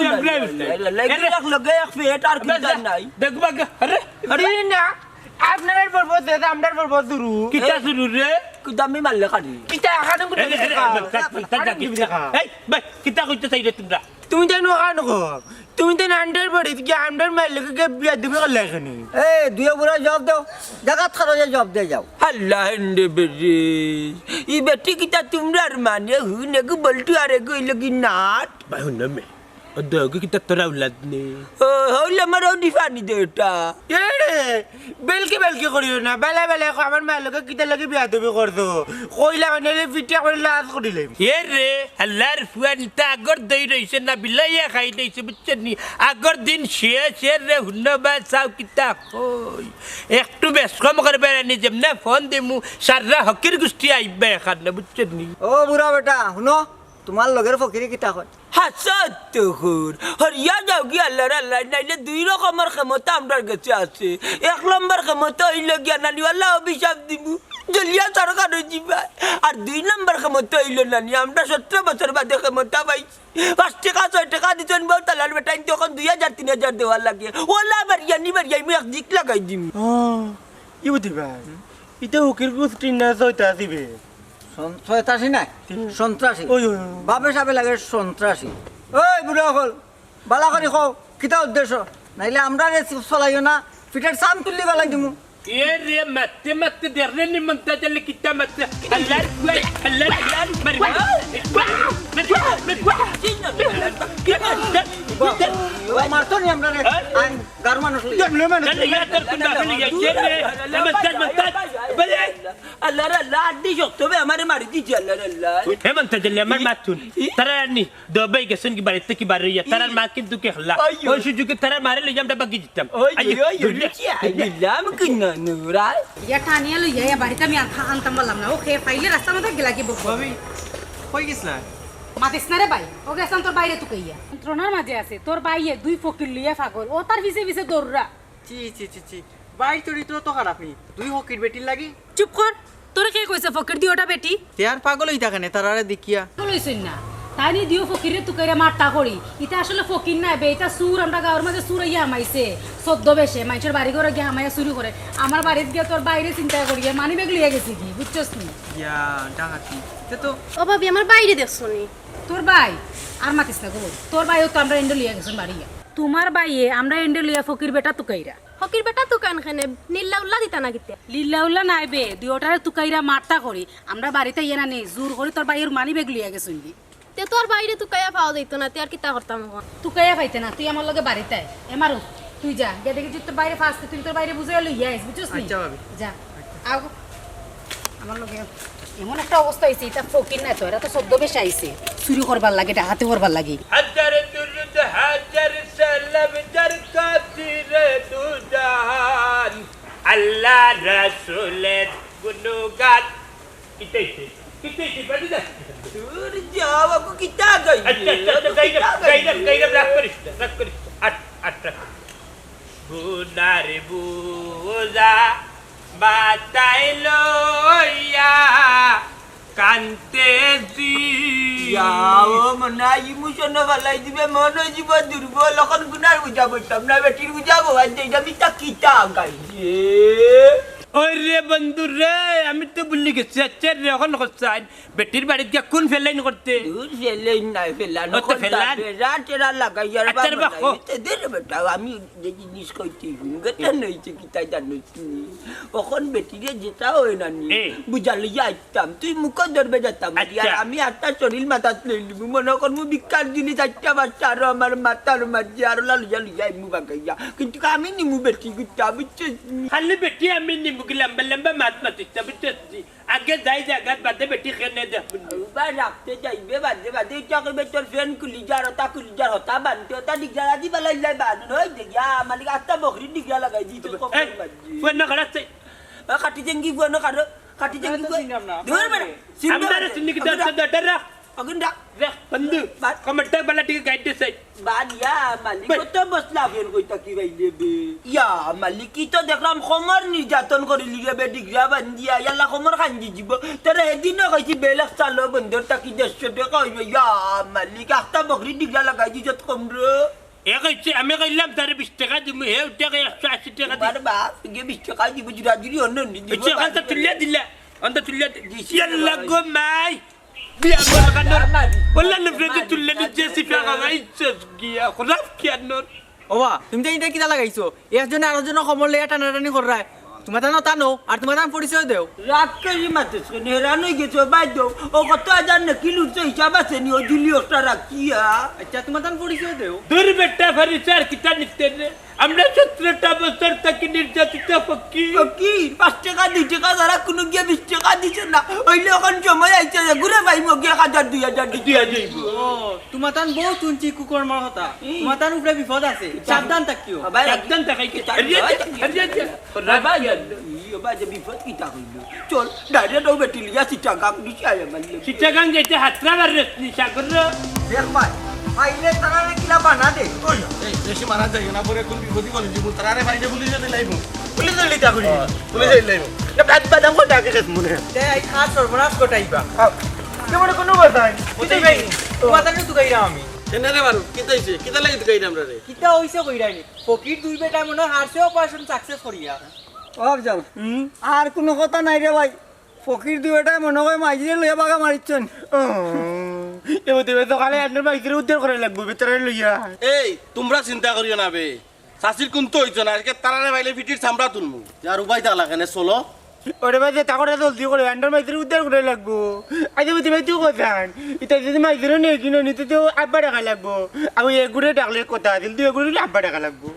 Speaker 1: লাইক লগে এক ফেট আর কি নাই
Speaker 2: দেখবা আরে
Speaker 1: আরে না
Speaker 6: আপনার পর্বত দাদা আমরার পর্বত দুরু
Speaker 2: কিটা শুরু রে
Speaker 1: দামি মারলে কাটি
Speaker 6: কিতা এখানে
Speaker 2: এই ভাই কিটা কইতে চাই রে তোমরা
Speaker 6: তুমি জানো কেন তুমি তো আন্ডার বাড়ি যে আন্ডার মারলে বিয়া দিবে করলে এখানে এই দুই বুড়া জব দাও জায়গা খারো জব দিয়ে যাও
Speaker 1: আল্লাহ হেন্ডে বেরে ই বেটি কিটা তোমরার মানে হুনে গু বলটু আরে গইলে কি নাট
Speaker 2: ভাই হুন মে ওদগে কিটা তোরা উলাদ নে
Speaker 1: ও হইলে মারো দিফানি দেটা
Speaker 6: এরে বেলকি বেলকি করিও না বেলা বেলা আমার মায়ের লগে কিতা লাগে বিয়া দিবে করতো কইলা মানে পিটিয়া করে লাজ করিলে
Speaker 2: এ রে আল্লাহর ফুয়ানিটা আগর দই রইছে না বিলাইয়া খাই দিছে বুঝছেন নি আগর দিন শেষ রে হুন বা চাও কিতা কই একটু বেশ কম করবে নি যেমনে ফোন দিমু সারা হকির গোষ্ঠী আইবে এখানে বুঝছেন নি
Speaker 6: ও বুড়া বেটা শুনো তোমার লগের ফকিরি কিতা কয়
Speaker 1: হাসাত তোর হরিয়া যাও কি আল্লাহ আল্লাহ নাইলে দুই রকমের ক্ষমতা আমরার কাছে আছে এক নম্বর ক্ষমতা হইল গিয়া নানি আল্লাহ অভিশাপ দিব জলিয়া সরকার যাবা আর দুই নম্বর ক্ষমতা হইল নানি আমরা 17 বছর বাদে ক্ষমতা পাইছি 5 টাকা 6 টাকা দিতেন বউ তালার বেটাইন তখন 2000 3000 দেওয়ার লাগে ওলা বাড়িয়ানি বাড়িয়াই আমি এক দিক লাগাই দিম
Speaker 6: ইউতি ভাই ইতে উকির গোষ্ঠী না ছয়টা দিবে ছয়তাশি নাই সন্ত্রাসী বাবে সাবে লাগে সন্ত্রাসী ওই বুড়া হল বালা করে কও কিতা উদ্দেশ্য নাইলে আমরা চলাইও না পিঠের সাম তুললি গলাই দিমু
Speaker 2: এ রে মাতে মাতে দেরনে নি মন্তা চলে কিতা মাতে আল্লাহর ফুয়াই আল্লাহর মারি
Speaker 6: ও মারতো নি আমরা আইন গার মানুষ
Speaker 2: চলে ইয়া তোর কুন্ডা চলে ইয়া রে নমস্কার মন্তা বলে
Speaker 1: আল্লাহ আল্লাহ আড্ডি শক্ত হবে আমারে মারি দিচ্ছে আল্লাহ আল্লাহ
Speaker 2: হেমন্ত দিল্লি আমার মাতুন তারা আনি দবাই গেছেন কি বাড়িতে কি বাড়ি ইয়া তারার মা কিন্তু কে হল্লা
Speaker 1: আইয়ো।
Speaker 2: ওই সুযোগে তারা মারে লই আমরা বাকি দিতাম
Speaker 1: ওই
Speaker 2: আইয়ো,
Speaker 1: ওই
Speaker 2: দুর্লে।
Speaker 1: দিলাম কিনা নুরা
Speaker 4: ইয়া টানিয়া লই ইয়া বাড়িতে আমি আনতাম বললাম না ও খেয়ে ফাইলে রাস্তার মধ্যে গেলা কি বকবো
Speaker 6: ভাবি কই গেছলা
Speaker 4: মাতিস না রে ভাই ও গেছান তোর বাইরে তুই কইয়া যন্ত্রণার মাঝে আছে তোর বাইয়ে দুই ফকির লইয়া পাগল ও তার পিছে পিছে দৌড়রা
Speaker 6: চি চি চি চি বাড়ি চরিত্র তো খারাপ নি দুই হকির বেটির লাগি
Speaker 4: চুপ কর তোর কে কইছে ফকির দি ওটা বেটি
Speaker 6: তেয়ার পাগল হইতা কেন তারারে দেখিয়া
Speaker 4: লইছই না তাই নি দিও ফকিরে তুকাইরা মারতা করি এটা আসলে ফকির না বে এটা সুর আমরা গাঁর মাঝে সুর ইয়া হামাইছে 14 বেশে মানুষের বাড়ি ঘরে গিয়ে হামাইয়া শুরু করে আমার বাড়িতে গিয়ে তোর বাইরে চিন্তা করিয়া মানি ব্যাগ লিয়ে গেছি কি বুঝছস নি
Speaker 6: ইয়া ডাকাতি তে তো
Speaker 5: ও ভাবি আমার বাইরে দেখছো নি
Speaker 4: তোর ভাই আর মাতিস না গো তোর ভাইও তো আমরা এন্ডো লিয়া গেছেন বাড়ি তোমার ভাইয়ে আমরা এন্ডো লিয়া ফকির বেটা তুকাইরা
Speaker 5: ফকির বেটা তুকান খানে নীলা উল্লা দিতা না কিতে
Speaker 4: লিল্লা উল্লা নাই বে দুইটারে তুকাইরা মারতা করি আমরা বাড়িতে ইয়ে না নেই জোর করে তোর ভাইয়ের মানি ব্যাগ লিয়া গেছেন কি
Speaker 5: তে তো আর বাইরে তুকাইয়া পাওয়া যাইতো না তে আর কিতা করতাম এখন
Speaker 4: তুকাইয়া পাইতে না তুই আমার লগে বাড়িতে আয় এমারু তুই যা গিয়ে দেখি তোর বাইরে ফার্স্ট তুই তোর বাইরে বুঝে লইয়া আইস বুঝছস নি
Speaker 6: আচ্ছা ভাবি।
Speaker 4: যা আও আমার লগে এমন একটা অবস্থা হইছে এটা ফকির না তো এরা তো 14 বেশে আইছে চুরি করবার লাগে ডাকাতি করবার লাগে
Speaker 2: হাজার দুরুদ হাজার সালাম যার খাতিরে দু জাহান আল্লাহ রাসূলের গুণগান কিতাইছে বাড়ি যা
Speaker 1: তোর যাওয়াকু কিতা গাই
Speaker 2: আচ্ছা গাইরা রাখ করিস আট বুনারে বুজা বাতাই লইয়া কান্তেছি
Speaker 1: যাও মনে ইমোশন ভালাই দিবে মনে জীব দুর্বল এখন গুনার বুঝা বলতাম না বেটির বুঝাবো আর যেটা মিতা কিতা গাইছে
Speaker 2: ওই রে বন্ধু রে আমি তো ভুলি গেছি আচ্ছা রে এখন করছেন বেটির বাড়িতে গিয়া কোন ফেলাইন করতে
Speaker 1: দূর ফেলেই নাই ফেলানো
Speaker 2: ও তো ফেলান।
Speaker 1: রাতেরা লাগাইয়ার
Speaker 2: আচ্ছা রে বাপ, ও।
Speaker 1: দে বেটা আমি যে জিনিস কইতে গেটা নইছে কিতা জানিস নি এখন বেটিরে যেটা হয় না নি
Speaker 2: এ।
Speaker 1: বুঝালি যাইতাম তুই মুখ ধরবে যেতাম
Speaker 2: আচ্ছা।
Speaker 1: আর আমি আটটা শরীর মাথাত লইলি মনে কর মু বিকার জিনিস আটটা বাচ্চা আর আমার মাথার মাঝে আর লালুজা লুজাই মু বাগাইয়া কিন্তু আমি নিমু বেটি গুটা বুঝছিস নি?
Speaker 2: খালি বেটি আমি নিমুকি লম্বা লম্বা মাত মাতিস বুঝছি আগে যাই জায়গা বাদে বেটি খেনে দেখুন
Speaker 1: বা রাখতে যাইবে বাদে বাদে চাকবে তোর ফ্যান খুলি যার হতা বানতে হতা ডিগরা আজি বালাই লাই বান নই দেখিয়া মালিক আত্তা বকরি ডিগরা লাগাই দিতে
Speaker 2: এই ফুয়ান না করাচ্ছে
Speaker 1: কাটি জেঙ্গি বুয়ানো কারো কাটি জেঙ্গি দূর বেড়া
Speaker 2: আমরা চিনি কি দর রাখ
Speaker 1: অগিন্দা
Speaker 2: রাখ বন্ধু কমেন্ট বালা টিকে গাইড দে
Speaker 1: বানিয়া মালিক কত বসলা ফের কইতা কি বাইলে বে ইয়া মালিক কি তো দেখলাম খমর নির্যাতন করিলি রে বে ডিগরা বান্দিয়া ইয়ালা খমর খাঞ্জি দিব তোরা এদিন কইছি বেলাক চালো বন্ধর তাকি 150 টাকা হইবে ইয়া মালিক আত্তা বকরি ডিগরা লাগাই দিছত কমরো
Speaker 2: এ কইছে আমি কইলাম তার 20 টাকা দিমু হে টাকা 180 টাকা
Speaker 1: বার বাপ গে 20 টাকা দিব জুরাজুরি অন্য নি দিব
Speaker 2: দিছে কাল তুলিয়া দিলা অন্ত তুলিয়া ইয়াল্লা গো মাই বিয়া বলকানোর বললা নফরত তুলিয়া দিছে সিফা গাইছে গিয়া খরাব কিয়ানোর
Speaker 6: ওবা তুমি তো এটা কিটা লাগাইছো একজনে আরেকজনে খবর লইয়া টানাটানি কররায় তোমার তানো টানো আর তোমার তান পরিচয় দেও
Speaker 1: রাখকেই মাতেছ নেরানো গেছো বাইদ ও কত হাজার না কিলো হিসাব আছে নি ও জুলিওসটা রাখিয়া
Speaker 6: আচ্ছা তোমার তান পরিচয় দেও
Speaker 2: দূর বেটা ফরিচার কিতা নিতে রে আমরা 17টা বছর থেকে নির্যাতিত ফকির
Speaker 1: কি 5 টাকা 2 টাকা যারা কোনো গিয়ে 20 টাকা দিছে না ওইলে এখন সময় আইছে ঘুরে পাই মগে 1000 2000 দিয়া যাইব
Speaker 6: ও তোমার তান বহু চুনচি কুকুর মার কথা তোমার তান উপরে বিপদ আছে সাবধান থাকিও
Speaker 1: ভাই
Speaker 2: একদম তাকাই কি
Speaker 1: বাজে বিপদ কিটা হইল চল ডাইরেক্ট ও বেটি লিয়া চিটাগাং দিছে আয় মানে
Speaker 2: চিটাগাং যাইতে হাতরা মারছ নি সাগর
Speaker 6: দেখ ভাই আইলে তারারে কিলা বানা দে
Speaker 3: এই বেশি মারা যায় না পরে কোন বিপদি বলে দিব তারারে বাইরে পুলিশে দিলাইব
Speaker 1: পুলিশ লিটা করি
Speaker 3: পুলিশে দিলাইব
Speaker 1: রাত বাদাম কো ডাকে গেছ মনে
Speaker 6: তে আই খাস সর্বনাশ কোটাইবা
Speaker 1: কেমন কোনো কথা নাই
Speaker 6: বুঝাই ভাই তোমার তান তো গাইরা আমি
Speaker 3: কেনারে মারু কিতাইছে কিতা লাগি তো গাইরা আমরা রে
Speaker 6: কিটা হইছে কইরানি ফকির দুই বেটা মনে হারছে অপারেশন সাকসেস করিয়া
Speaker 9: অব যাও আর কোনো কথা নাই রে ভাই ফকির দুইটাই মনে হয় মাইজিরে লইয়া বাগা মারিচ্ছেন
Speaker 2: এমতে তো কালে আপনার বাইকের উদ্ধার করে লাগবে ভিতরে লইয়া
Speaker 3: এই তোমরা চিন্তা করিও না বে সাসির কোন তো হইছ না আজকে তারারে বাইলে ফিটির চামড়া তুলমু আর উপায় থাকলা কেন চলো
Speaker 2: ওরে ভাই তাকড়ে জলদি করে আন্ডার মাইকের উদ্ধার করে লাগবো আজ বুঝতে ভাই তুই কোথান এটা যদি মাইকের নিয়ে কিনো নিতে তো 8 টাকা লাগবো আমি এগুড়ে ডাকলে কথা দিল তুই এগুড়ে 8 টাকা লাগবো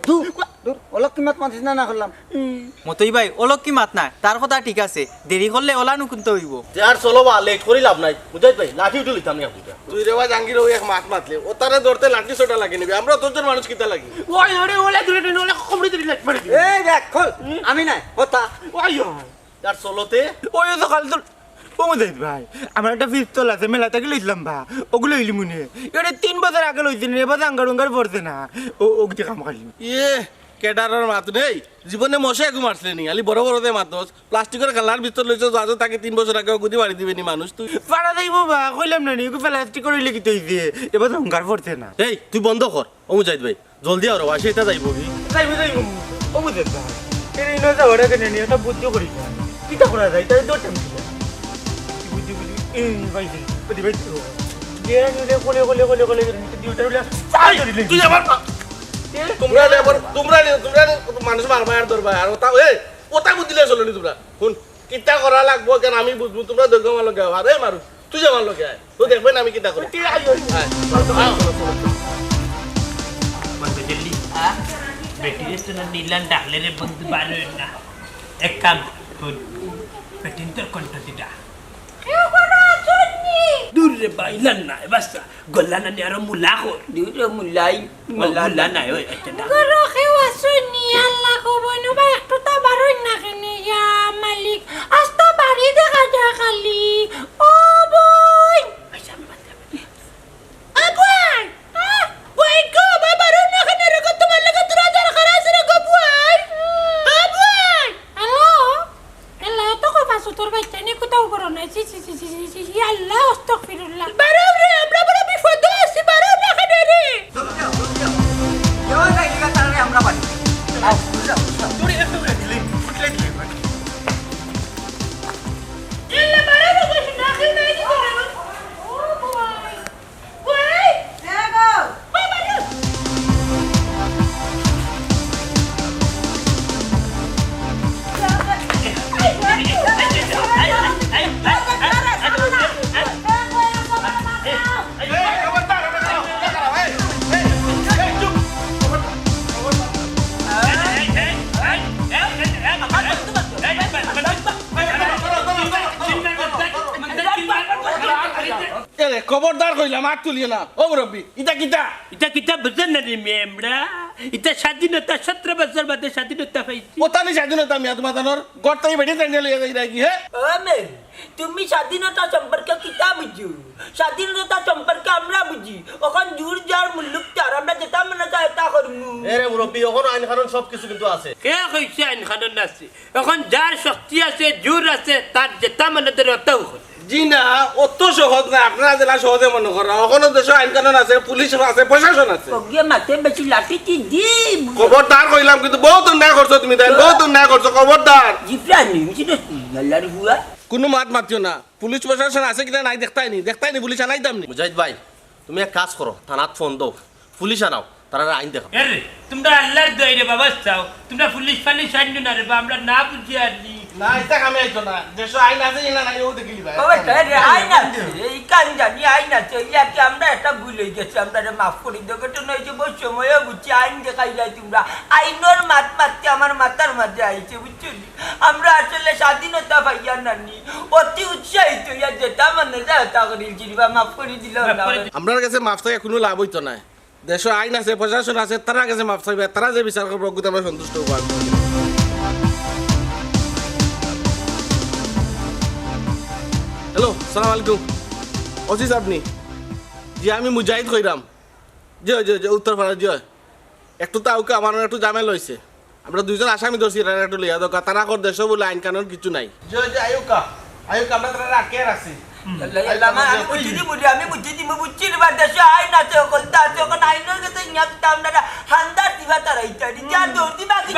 Speaker 9: দূর অলক কিমাত মাতিস না করলাম
Speaker 6: মতই ভাই অলক কি মাত না তার কথা ঠিক আছে দেরি করলে ওলা নুকুনতে হইব
Speaker 8: তে আর চলো বা লেট করি লাভ নাই বুঝাই ভাই লাঠি উঠে লিতাম না বুঝা
Speaker 3: তুই রে ভাই জাঙ্গির ওই এক মাত মাতলে ও তারে ধরতে লাঠি ছোটা লাগে নিবি আমরা তোর মানুষ কিতা লাগি
Speaker 2: ওই ওরে ওলা দূরে ওলা কমড়ি দিলি লাগ মারি
Speaker 9: এই দেখ খোল আমি নাই হতা
Speaker 2: ওই
Speaker 8: আর চলোতে
Speaker 6: ওই সকাল তো ও মুজাহিদ ভাই আমার একটা পিস্তল আছে মেলা থেকে লইছিলাম ভা ওগুলো হইলি মনে এটা 3 বছর আগে লইছি না এবার আঙ্গার উঙ্গার পড়ছে না ও কি কাম খালি
Speaker 3: ইয়ে কেডারের মাত নেই জীবনে মশা একু মারছিলে নি আলি বড় বড় দে মাতস প্লাস্টিকের গালার ভিতর লইছো যাজো তাকে 3 বছর আগে গুদি মারি দিবেনি মানুষ তুই
Speaker 6: পাড়া যাইব বা কইলাম না নি ওকে প্লাস্টিক করে লিখি তৈছে এবার আঙ্গার পড়ছে না
Speaker 8: এই তুই বন্ধ কর ও মুজাহিদ ভাই জলদি আরো আসে এটা যাইব কি
Speaker 6: যাইব ও মুজাহিদ ভাই এর ইনো যাওয়ার আগে নি এটা বুদ্ধি করি কিটা করা যায় তাই দৌড় টাইম বুদ্ধি এই ভাই বুদ্ধি ভাই গেরা নিলে কোলে দিউটা
Speaker 3: তুই আমার তোমরা মানুষ মারবা আর ধরবা আর ওটা ওটা বুদ্ধিলে চলনি তোমরা শুন কিতা করা লাগবো কেন আমি বুঝবো তোমরা দৈর্ঘ্য মার লগে আরে মারু তুই যাবার লগে আয় তুই দেখবেন আমি কিতা করি
Speaker 2: বন্ধু জলদি বেটি রে তো নীলান ডাকলে রে বন্ধু বারো না এক কাম বেটিন তোর কণ্ঠ দিটা দূর রে বাইলান না বাসা গল্লা না আরো মুলা কর
Speaker 1: দূরে মুলাই
Speaker 2: মুলা না ওই একটা
Speaker 4: গরো খেও আসুনি আল্লাহ কবনো বা একটু তা বারই না কেনে ইয়া মালিক আস্তা বাড়ি দেখা যা খালি ও বই আবুই বই গো বাবারো না কেনে রে তোমার লাগা তোরা যার খারাস রে গো বই আবুই হ্যালো হ্যালো তো কো পাসো তোর বাইটা নে কোথাও করো না জি আল্লাহ আস্তাগফিরুল্লাহ বারো রে আমরা বড় বিপদ আছি বারো না কেনে রে
Speaker 6: আমরা পারি
Speaker 4: এলা বারো গেছ না খেলে দি করে ও বই বই হ্যাঁ গো বারো
Speaker 3: খবরদার কইলাম আর তুলিও না ও মুরব্বী ইটা কিতা
Speaker 2: এটা কিতা বুঝেন না রে মেমরা এটা স্বাধীনতা 17 বছর বাদে স্বাধীনতা পাইছি
Speaker 3: ওটা নি স্বাধীনতা মিয়া তোমার জানোর গড়টাই বেড়ে টাঙ্গে লইয়া যাই নাকি হ্যাঁ
Speaker 1: আমের তুমি স্বাধীনতা সম্পর্কে কিতা বুঝো স্বাধীনতা সম্পর্কে আমরা বুঝি ওখান জুর যার মুল্লুক তার আমরা যেটা মনে চাই তা করমু
Speaker 8: এরে মুরব্বী এখন আইন কানুন সব কিছু কিন্তু আছে
Speaker 2: কে কইছে আইন কানুন আছে এখন যার শক্তি আছে জোর আছে তার যেটা মনে ধরে ওটাও করে
Speaker 3: জি না অত সহজ না আপনারা জেলা সহজে মনে করা ওখানে দেশ আইন কানুন আছে পুলিশ আছে প্রশাসন আছে
Speaker 1: কগিয়ে মাতে বেশি লাঠি কি দিম
Speaker 3: খবরদার কইলাম কিন্তু বহুত অন্যায় করছো তুমি তাই বহুত অন্যায় করছো খবরদার
Speaker 1: জিপ্রানি মিছিস আল্লাহর হুয়া
Speaker 3: কোনো মাত মাতিও না পুলিশ প্রশাসন আছে কিনা নাই দেখতাই নি পুলিশ আনাইতাম নি
Speaker 8: মুজাহিদ ভাই তুমি এক কাজ করো থানাত ফোন দাও পুলিশ আনাও তারা আইন দেখো
Speaker 2: আরে তোমরা আল্লাহর দয়ারে বাবা চাও তোমরা পুলিশ ফালিশ আইন না রে বা আমরা না বুঝি আর
Speaker 3: না এটা কামে আইতো না দেশ আইন আছে না নাই ও দেখিলি ভাই
Speaker 1: বাবা তারে আইনা এই কান জানি আইনা চইয়া কি আমরা এটা ভুলে গেছি আমরা মাফ করে দাও তো নয় যে বহু সময় বুঝি আইন দেখাই যায় তোমরা আইনের মাত মারতে আমার মাথার মধ্যে আইছে বুঝছো আমরা আসলে স্বাধীনতা পাইয়া নানি অতি উৎসাহিত হইয়া যেটা মানে যায় তা করে জিবা মাফ করে দিল না
Speaker 3: আমরার কাছে মাফ চাই কোনো লাভ হইতো না দেশ আইন আছে প্রশাসন আছে তারা কাছে মাফ চাইবে তারা যে বিচার করবো আমরা সন্তুষ্ট হবো হ্যালো সালাম আলাইকুম অসিস আপনি জি আমি মুজাহিদ কইরাম জয় জয় জয় উত্তরপাড়া জয় একটু তো আউকে আমার একটু জামেল হয়েছে আমরা দুইজন আসামি ধরছি এরা একটু লইয়া দোকা তারা কর দেশ বলে আইন কানুন কিছু নাই জয় জয় আয়ুকা আমরা তারা রাখে রাখছি
Speaker 1: আমি বুঝি দিমু বুঝছি রে দেশে আইন আছে কলতা আছে কোন আইনের কাছে নিয়া আমরা হান্দার দিবা তারাই যা দৌড় দিবা কি